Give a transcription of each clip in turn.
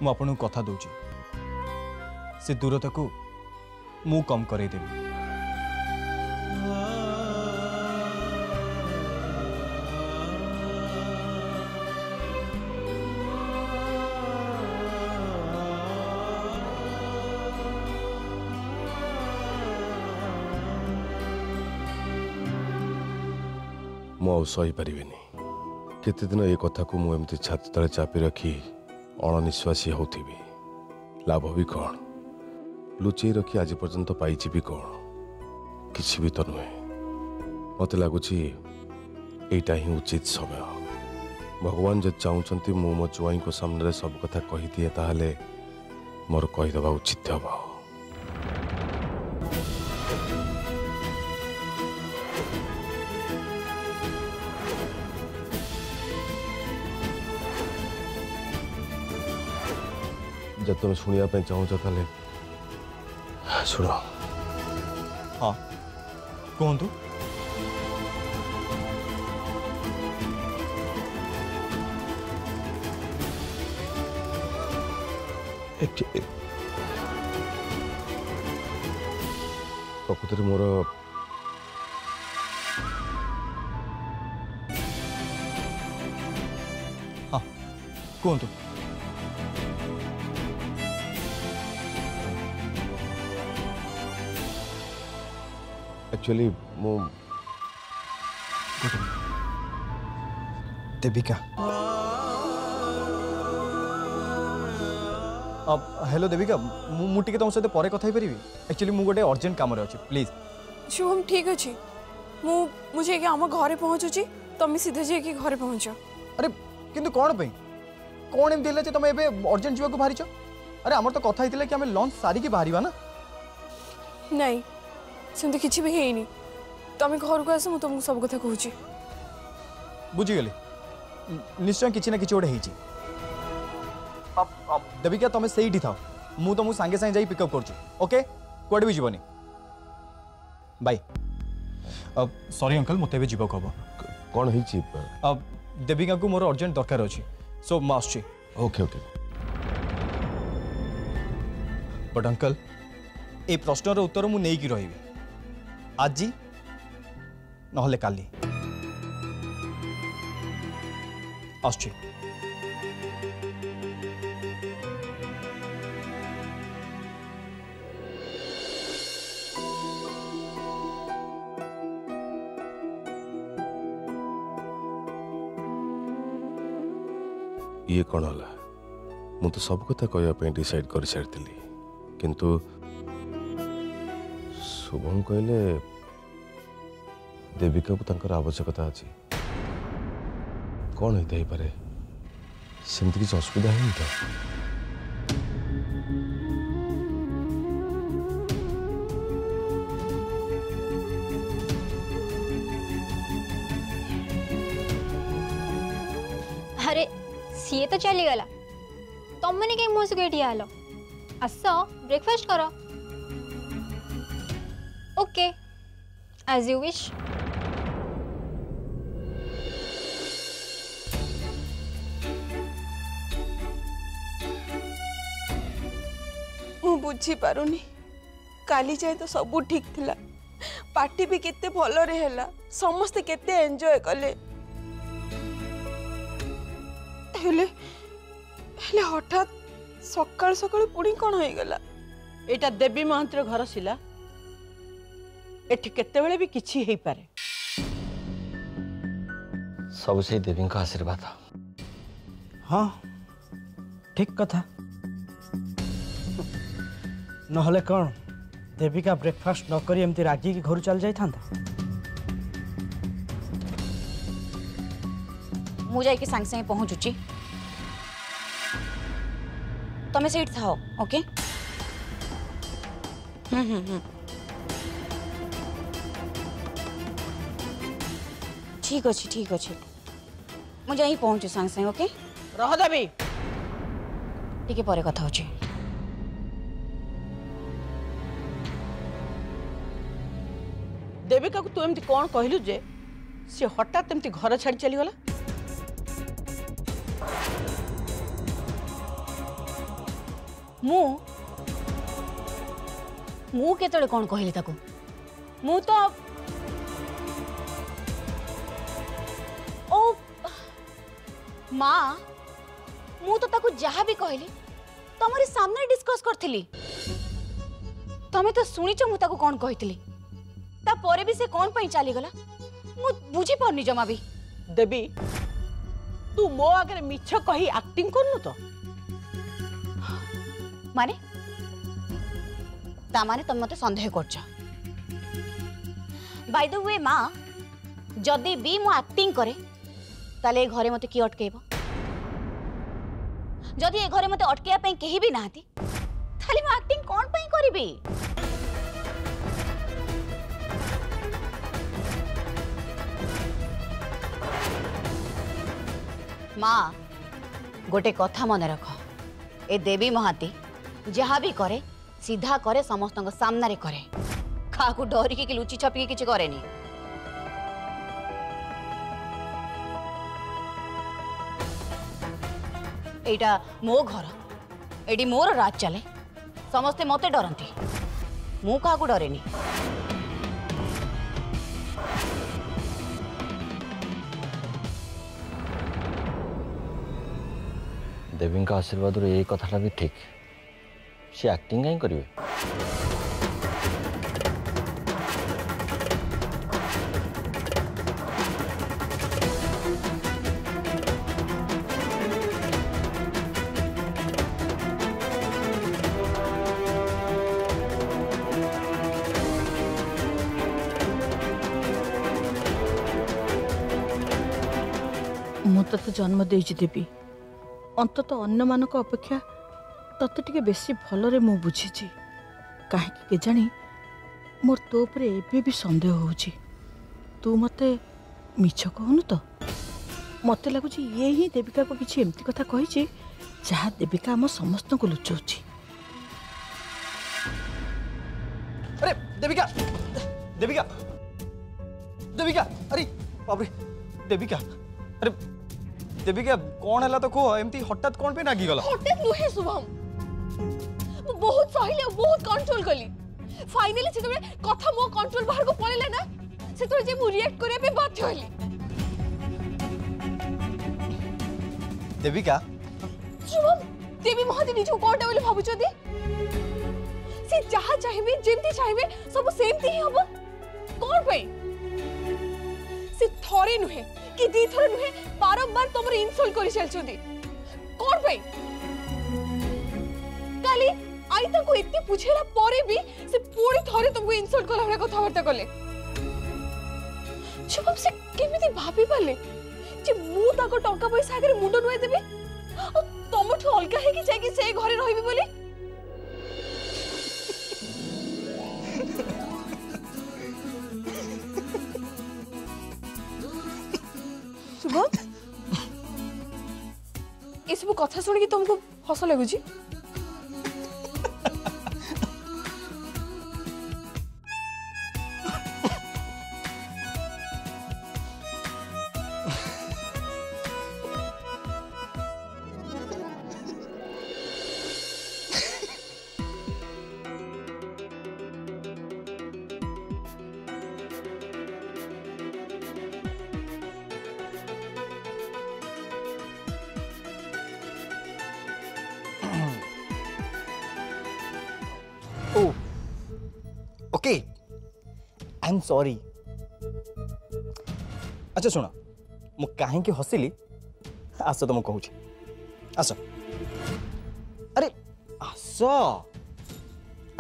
मु आपन को कथा दूची से दूरता को मु कम करे देबी। मु सही पारि केते दिन ये कथा को मुझे छाती तले चापी रखी अणनिश्वासी होती लाभ भी कौन लुचई रखी आज पर्यंत पाई भी कौन किसी भी तो नुहे। मत लगुच यहीटा ही उचित समय। भगवान जब चाहते मु मो जुआई को सामने सब कथा कही दिए ताहले मोर कहीदबा उचित हम। जब तुम शुणा चाहूच ताले शुण। हाँ कहतु। प्रकृति मोर हाँ कहतु। एक्चुअली मो देविका। हेलो देविका मुझे तुम सहित पर कथा पारि। एक्चुअली मुझे गोटे अर्जेंट काम अच्छे प्लीज। शुभम ठीक अच्छे मुझे आम घरे पहुँचुची तुम सीधे जाकि घरे पहुँच। अरे किंतु कौन पे कौन एमती तुम ए अर्जेंट जावाक बाहरी। अरे आमर तो कथा होता कि आम लंच सारिकी बाहर ना। नहीं सेमती किसी भी है तुम घर को आस तुमको सब कथा कहूँ। बुझीगली निश्चय किसी ना किसी गोटे देविका तुम से था मु तुमको सांगे सांगे जाई पिकअप कर। ओके कौटे भी जीवनी बाय। सॉरी अंकल मत जीवाक हम। कौन है देविका को मोर अर्जेंट दरकार अच्छी सो मुझे। ओके ओके बट अंकल ए प्रश्नर उत्तर मु नहीं रही आज नहले काली आसुची। ये कौन है मु तो सब कथा कहवाई डिसाइड कर सारी किंतु शुभम कहले देविका को तंकर आवश्यकता अच्छी कौन होता ही पारे सेमती किसी असुविधा है तो। अरे सी तो चली गला तुम मैंने कहीं मुझे कहीं ठिया हेलो आस ब्रेकफास्ट करो। Okay as you wish. मु बुझी पारुनी काली जाए तो सब ठीक थिला पार्टी भी केते भल रे हैला समस्त केते एंजॉय कले हेले हेले हठात सकाळ सकाळ पुणी कोन होई गला। एटा देवी महंतर घर सिला एठी केते बेले भी किछि हेई पारे सब से देवी का आशीर्वाद। हाँ ठीक कथा नहले कौन देविका ब्रेकफास्ट न करी एमती रागी की घर चल जाई थांता। मु जाई सांगे सांगे पहुंचुची तमें सीट था ओके। ठीक अच्छे मु जाई पहुंचू सांगे सांगे ओके। रह देवी टिके परे कथा होची। देविका को तू एमती कौन कहलु जे सी हठात एमती घर छाड़ी चली गला। मु मु केतळे कोन कहली ताको मु तो ओ माँ मु तो ताको जहाँ भी कहली तमरी सामने डिस्कस करथिली तमे तो सुनिच मु ताको कोन कहितली ता परे भी से कोन पई चली गला मु बुझी परनी जमा भी। देवी तू मो आगे मिछ कही एक्टिंग करनु तो माने ता माने तुम मते संदेह करछ। बाय द वे माँ जदि भी मु एक्टिंग करे ताले घरे मते की अटकेबो जदि ए घरे मते अटकेया पई केही भी नाहती ताले मु एक्टिंग कोन पई करबी। माँ गोटे कथा मन रख ए देवी महाती जहाँ भी करे सीधा करे समस्त सामना रे करे क्या डरिकी कि लुचि छपिकी किछि करेनी। एटा मो घर एडी मोर राज चले समस्ते मते डरंती मु क्या डरेनी। देवी का आशीर्वाद ये कथाटा भी ठीक सी एक्टिंग कहीं करेंगे। मु तते जन्म देइछि देवी अंतत अन्य मानक अपेक्षा तते टिके बेसी भलरे मु बुझीछि काहे के जानी मोर तो उपरे एबे भी संदेह होउछि तू मते मिछ कहनु तो मते लागुछि ये ही देविका को किछि एमती कथा कहिछि जहा देविका हम समस्त को लुचौछि। अरे देविका देविका देविका अरे बाप रे देविका अरे देविका कौन है तो कह एमती हठात कौन पे नागी गला हठात नुहे शुभम बहुत सहिले बहुत कंट्रोल कली फाइनली से तोरे कथा मो कंट्रोल बाहर को पळेला ना से तोरे जे मु रिएक्ट करे पे बाध्य होली। देविका शुभम देवी महाती निजो कोटा बोले भाबुछ दे से जहा चाहेबे जेमती चाहेबे सब सेमती ही हबो कोन पे से थोरे नुहे कि दी थोरे नुहे बारंबार तुमर इंसल्ट करि चलछोदी कोन पे काली आई ताको इत्ते पूछेला परे भी से पूरी थोरे तुमको इंसल्ट कला हमरा कथा वार्ता कले शुभम से केमिति भाबी पाले जे मु ताको टंका पैसा आगे मुंड नुए देबे और तमठु अलगा है कि जाके से घरे रहिबी बोली शुभम ये सब कथा सुन कि तुमको हस लगुची ओके आई एम सॉरी। अच्छा सुना मु कहीं हसिली आस तो मुझे कहूँ आस अरे आस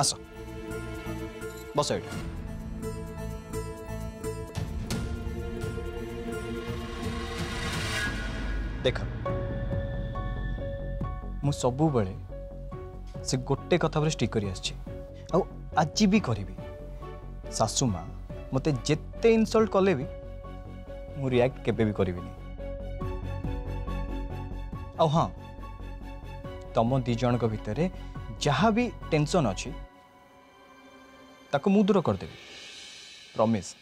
आस बस ये देख मु सबु बेले से गोटे कथा पर स्टिक करी आछि आ आज भी करी सासू माँ मते जेते इनसल्ट कले भी मु रिएक्ट केबे भी करिबिनी। आ हाँ तम दी जन को भितर जहाँ भी टेंशन अच्छी ताको मु दूर कर देबी promise.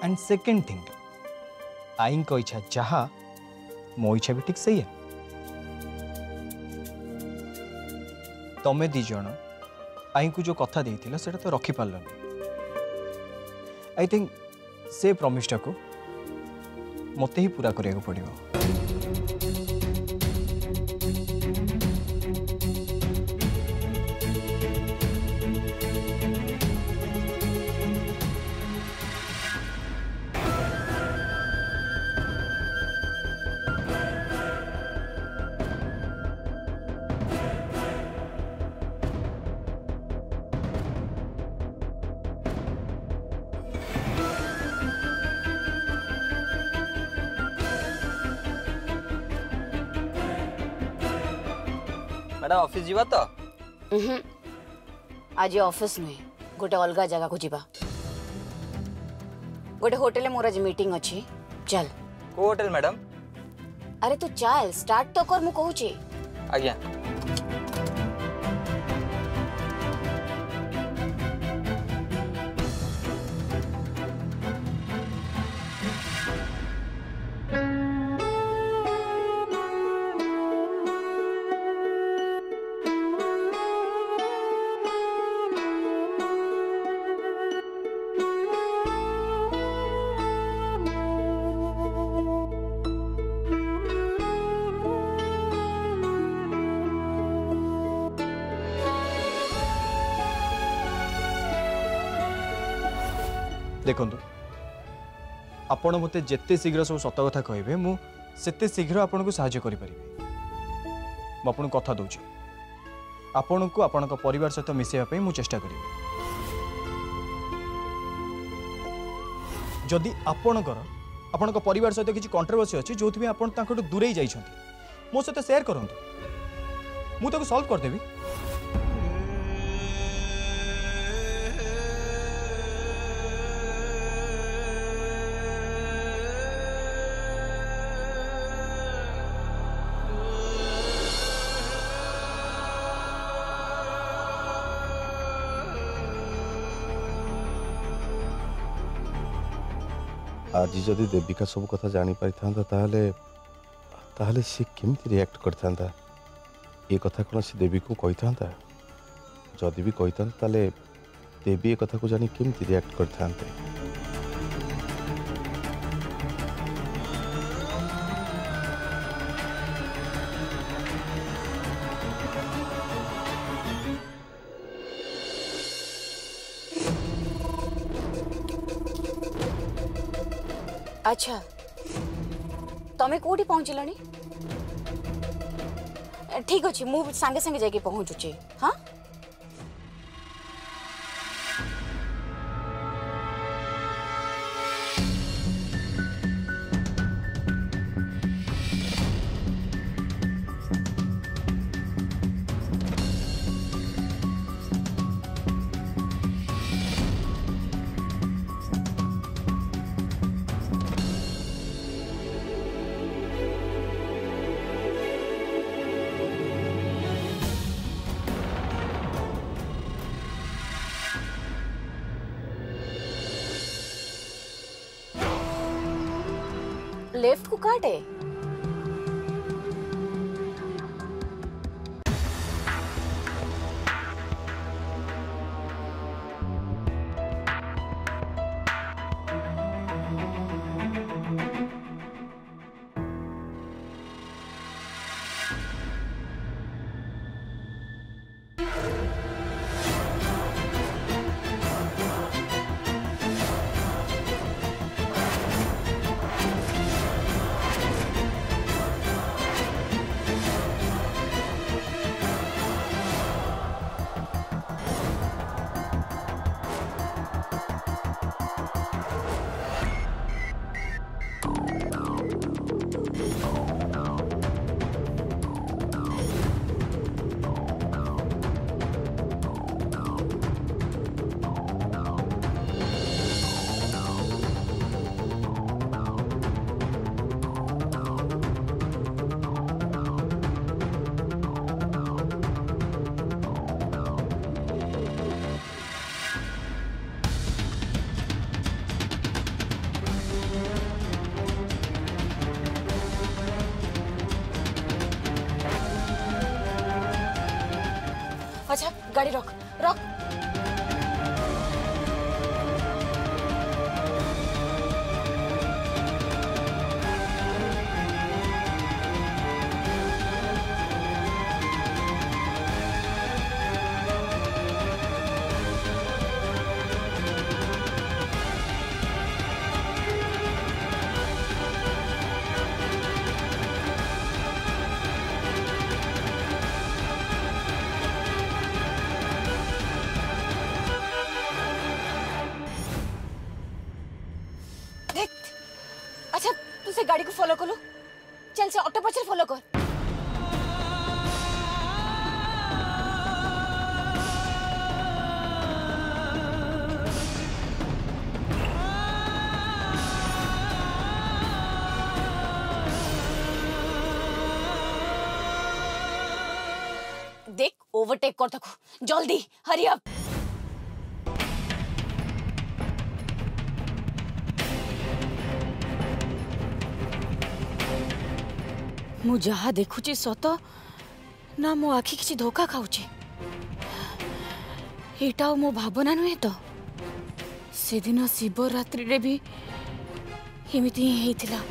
And second thing I को इच्छा जहाँ मो इच्छा भी ठीक सही है। तमें दी जन आई को जो कथा देइथिला सेटा तो रखी पारलनी। आई थिंक से प्रॉमिसटा को मते ही पूरा करिया को पड़िबो। मैडम ऑफिस जीवा तो आज ऑफिस नुहे गोटे अलग जगह को जीवा। गोटे होटल मोर आज मीटिंग अच्छी चल। को होटल मैडम? अरे तू चल स्टार्ट तो कर मु कहूची। आज्ञा। देखो आपण मते जिते शीघ्र सब सत कथा कहे मुझे शीघ्र आपन को साहाय्य करि परिबे। मु आपन कथा दूची आपण को आपण परिवार सहित मिसेवा पई मु चेष्टा करिबे। जदि आपण परिवार सहित किसी कंट्रोवर्सी अछि जोथि आपण तांकटू दूरेई जाइछंती मो सहित शेयर करंतु मु ताको सॉल्व कर देबी। आज जदि देविका सब कथा जानी पारि थांता ताहले सी केमिति रिएक्ट करथांता ए कथा कोन से देवी को कहि थांता जदि भी कहि थांता ताले देवी ए कथा को जानी केमिति रिएक्ट करथांते। अच्छा तमें कोठी पहुंचलानी? ठीक अच्छे मु सांगे सांगे जाके पहुंचुची। हाँ लेफ्ट को काटे। गाड़ी रख रख। अच्छा तू से गाड़ी को फॉलो कर लो। चल से ऑटो पछे फॉलो कर। देख ओवरटेक कर थको जल्दी हरी अप। मु जहा देखुची सत ना मो आखि किसी धोखा खाऊची। एटा मो भावना नुहे तो से दिन शिवरात्रि रे भी एमिति ही हेतिला।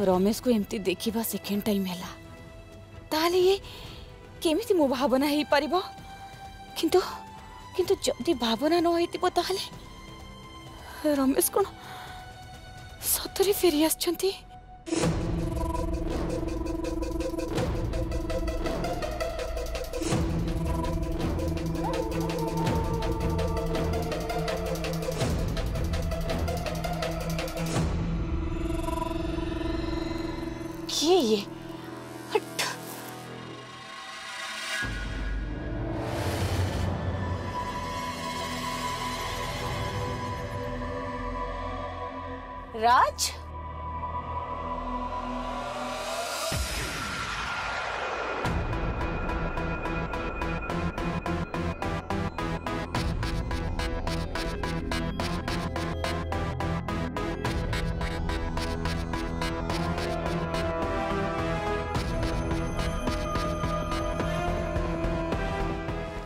रमेश को एमती देखिबा सेकेंड टाइम हैला ताले ये केमिति मो भावना हे परिबो। किंतु किंतु जदी भावना न होइतिबो ताले रमेश कोन सतरे फेरी आछंती। ये हट। Raj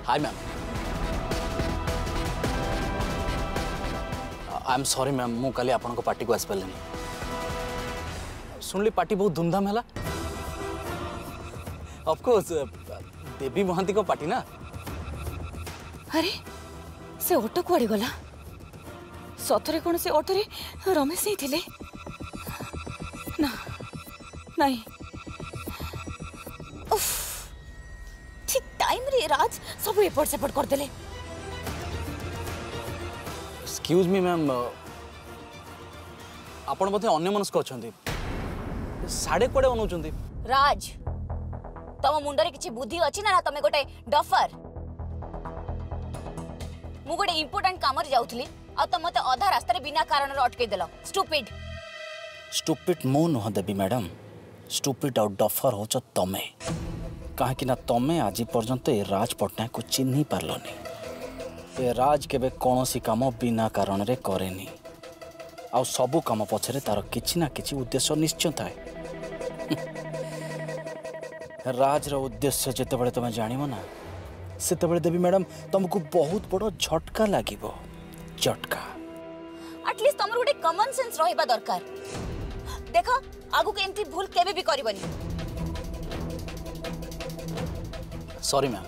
hi ma'am. I am sorry ma'am मु काली आपन को पार्टी को आस पाले सुनली पार्टी बहुत धूमधाम है। ऑफ कोर्स देवी महांती को पार्टी ना। अरे से ऑटो कुआड़ी गला सतरे कौन से ऑटो रे रमेश ही थिले ना नहीं। ठीक टाइम रे राज सब एपट सेपट कर देले। एक्सक्यूज मी मैम आपण बोधे अन्य मनस्क अछंती साडे कोडे अनुचंती। राज तम मुंडरे किछि बुद्धि अछि ना तमे गोटे डफर। मु गोटे इंपोर्टेंट काम रे जाउथली आ त मते आधा रास्ता रे बिना कारण रे अटके देलो। स्टूपिड स्टूपिड मो न देबी मैडम स्टूपिड और डफर होच तमे कहीं ना तमे आज पर्यंत ए राज पटनायक को चिन्ह पारलनी। ए राज केबे कौनसी काम बिना कारण रे करेनी आ सबु काम पछरे तार किछि ना किछि उद्देश्य निश्चय थाए। राज रो उद्देश्य जेते बड़े तमे जानिबो ना सेते बड़े देबी मैडम तुमको बहुत बड़ झटका लागिबो। झटका एटलीस्ट तमर गोटे कॉमन सेंस रहबा दरकार। देखो आगु के एंटी भूल केबे भी करबनी। Sorry ma'am.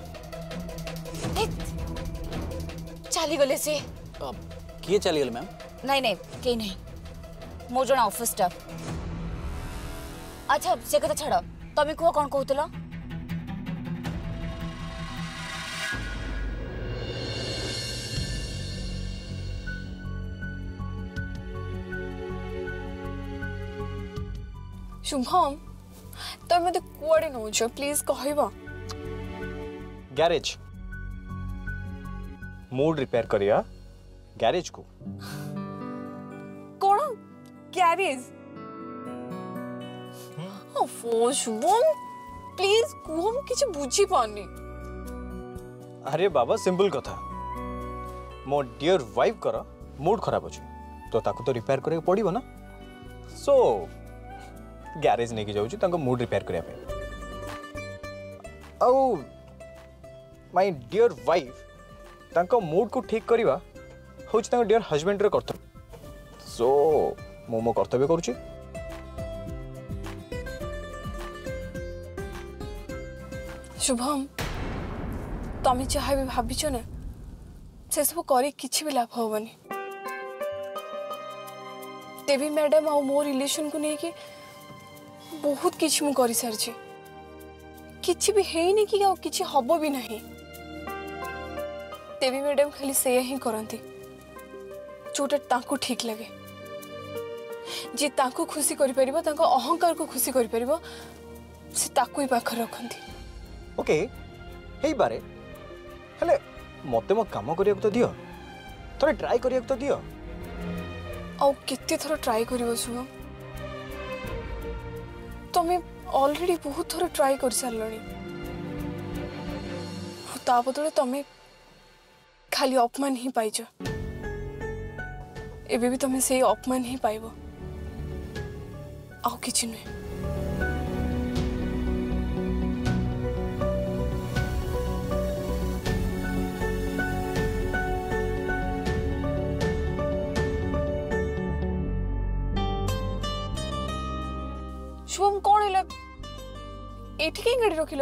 चली गले से किए चली गले मैम? नहीं नहीं के नहीं मो जण ऑफिस स्टाफ। अच्छा से कथा छाड़ तमे को कोन कहतलो। शुभम तमे मते कुआडे नउछ प्लीज कहबा। गैरेज मूड रिपेयर करिया गैरेज को। कोन गैरेज ओफो शुभम प्लीज कुहम किछ बुझी पानी। अरे बाबा सिंपल कथा मो डियर वाइफ कर मूड खराब अच्छे तो ताकू तो रिपेयर करे पड़िबो ना सो गैरेज नहीं जाऊँ तांको मूड रिपेयर करने पे आउ माय डियर वाइफ तांको मूड को ठीक करवा हूँ तांको डियर हस्बैंड रे कर्तव्य सो मो कर्तव्य करुची। शुभम तमें जहाँ भी भाविच ना से सब करे किछि भी लाभ होबनी। देवी मैडम आ मो रिलेशन को लेके बहुत किछि मु करि सारछि किछि भी हेइनी कि आ किछि हबो भी नहीं। देवी मैडम खाली से ही करंती जोटा तांको ठीक लगे जे तांको खुशी करि परिबो तांको अहंकार को खुशी करि परिबो से ताको ही पाखर रखंती। ओके हेई बारे हेले मते मो काम करिया तो दियो थोड़े ट्राई करिया तो दियो आउ केते थोड़ा ट्राई करिवो शुभम तमे ऑलरेडी बहुत थोड़ा ट्राई कर सारलणी ता बदले तमे खाली अपमान ही पाइछ एबे भी तमे से अपमान ही पाइबो आउ किछि नै। शुभम कौन है एठी कहीं गाड़ी रखिल